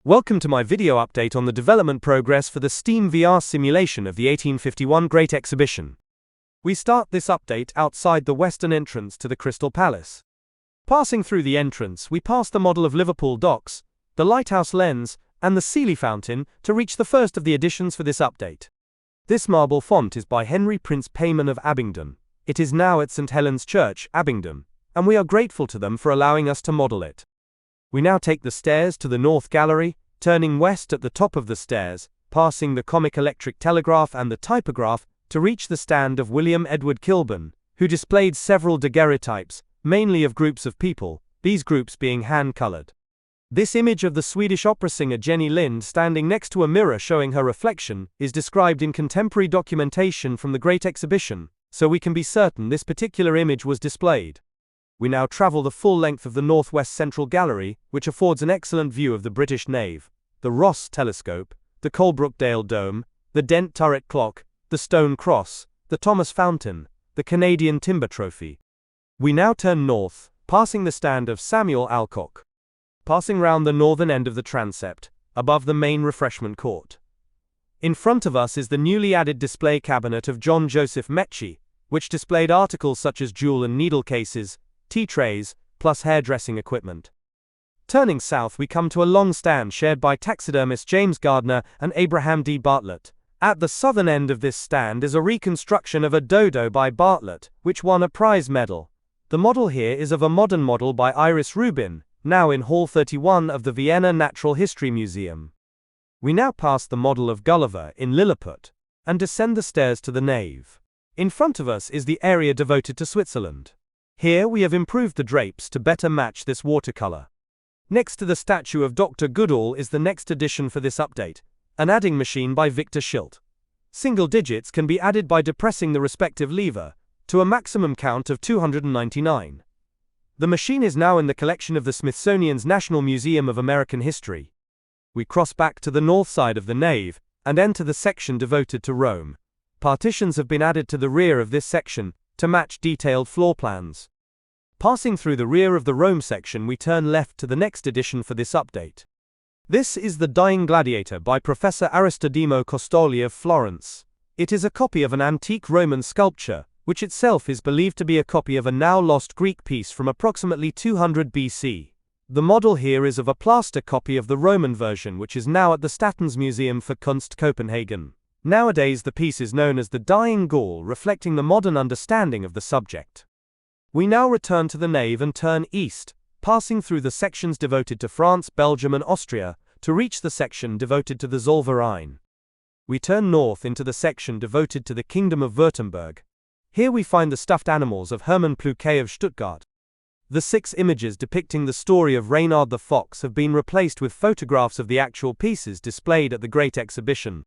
Welcome to my video update on the development progress for the Steam VR simulation of the 1851 Great Exhibition. We start this update outside the western entrance to the Crystal Palace. Passing through the entrance, we pass the model of Liverpool Docks, the lighthouse lens, and the Sealy fountain to reach the first of the additions for this update. This marble font is by Henry Prince Peyman of Abingdon. It is now at St Helen's Church, Abingdon, and we are grateful to them for allowing us to model it. We now take the stairs to the North Gallery, turning west at the top of the stairs, passing the comic electric telegraph and the typograph, to reach the stand of William Edward Kilburn, who displayed several daguerreotypes, mainly of groups of people, these groups being hand-colored. This image of the Swedish opera singer Jenny Lind standing next to a mirror showing her reflection is described in contemporary documentation from the Great Exhibition, so we can be certain this particular image was displayed. We now travel the full length of the Northwest Central Gallery, which affords an excellent view of the British Nave, the Rosse Telescope, the Coalbrookdale Dome, the Dent Turret Clock, the Stone Cross, the Thomas Fountain, the Canadian Timber Trophy. We now turn north, passing the stand of Samuel Alcock. Passing round the northern end of the transept, above the main refreshment court. In front of us is the newly added display cabinet of John Joseph Mechi, which displayed articles such as jewel and needle cases, tea trays, plus hairdressing equipment. Turning south, we come to a long stand shared by taxidermists James Gardner and Abraham D. Bartlett. At the southern end of this stand is a reconstruction of a Dodo by Bartlett, which won a prize medal. The model here is of a modern model by Iris Rubin, now in Hall 31 of the Vienna Natural History Museum. We now pass the model of Gulliver in Lilliput, and descend the stairs to the nave. In front of us is the area devoted to Switzerland. Here we have improved the drapes to better match this watercolor. Next to the statue of Dr. Goodall is the next addition for this update, an adding machine by V Schilt. Single digits can be added by depressing the respective lever, to a maximum count of 299. The machine is now in the collection of the Smithsonian's National Museum of American History. We cross back to the north side of the nave, and enter the section devoted to Rome. Partitions have been added to the rear of this section, to match detailed floor plans. Passing through the rear of the Rome section, we turn left to the next edition for this update. This is the Dying Gladiator by Professor Aristodemo Costoli of Florence. It is a copy of an antique Roman sculpture, which itself is believed to be a copy of a now-lost Greek piece from approximately 200 BC. The model here is of a plaster copy of the Roman version, which is now at the Statens Museum for Kunst Copenhagen. Nowadays the piece is known as the Dying Gaul, reflecting the modern understanding of the subject. We now return to the nave and turn east, passing through the sections devoted to France, Belgium and Austria, to reach the section devoted to the Zollverein. We turn north into the section devoted to the Kingdom of Württemberg. Here we find the stuffed animals of Hermann Ploucquet of Stuttgart. The 6 images depicting the story of Reynard the fox have been replaced with photographs of the actual pieces displayed at the Great Exhibition.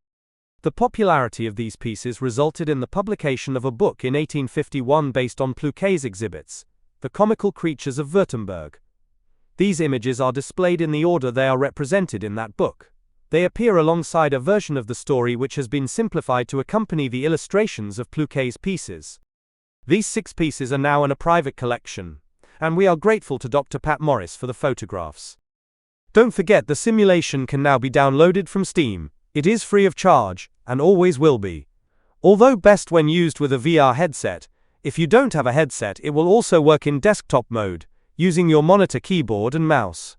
The popularity of these pieces resulted in the publication of a book in 1851 based on Plouquet's exhibits, The Comical Creatures of Württemberg. These images are displayed in the order they are represented in that book. They appear alongside a version of the story which has been simplified to accompany the illustrations of Plouquet's pieces. These 6 pieces are now in a private collection, and we are grateful to Dr. Pat Morris for the photographs. Don't forget, the simulation can now be downloaded from Steam. It is free of charge, and always will be. Although best when used with a VR headset, if you don't have a headset it will also work in desktop mode, using your monitor, keyboard and mouse.